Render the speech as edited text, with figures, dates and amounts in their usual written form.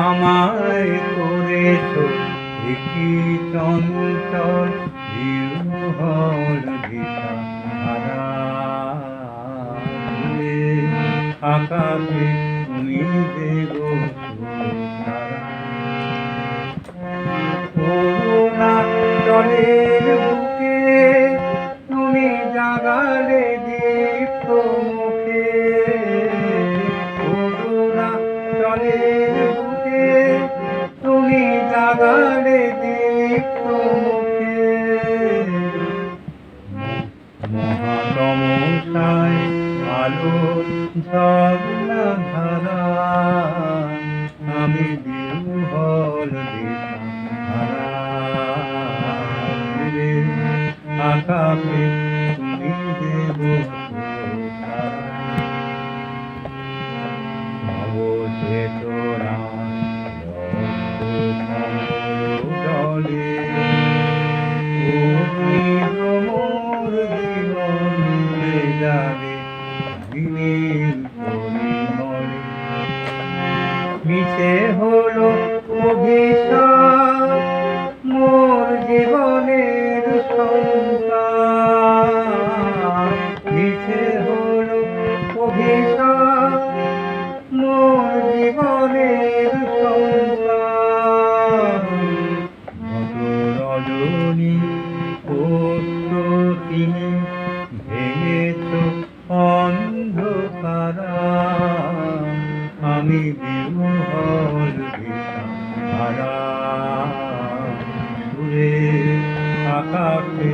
আমায় করেছ একই চঞ্চল বিহ্বল দিশাহারা। আকাশে তুমি দেব তারা, করুণা জলের বুকে তুমি জাগালে দীপ্ত মুখে। করুণা জলের বুকে তুমি জাগালে দীপ্ত মুখে। মহাতমসায় আলো ঝর্ণা ধারা, আমি বিহ্বল দিশাহারা। আকাশে তুমি দেব তারা, নবচেতনা দলে মোর জীবন যাবে দিনের পরিমলে। মিছে হলো অভিশাপ মোর জীবনের সন্তান, মিছে হলো অভিশাপ মোর জীবনের সন্তান। গত রজনী প্রতিমি ভেঙেছ অন্ধকারা, আমি বিহ্বল দিশাহারা। সুরে আকাশে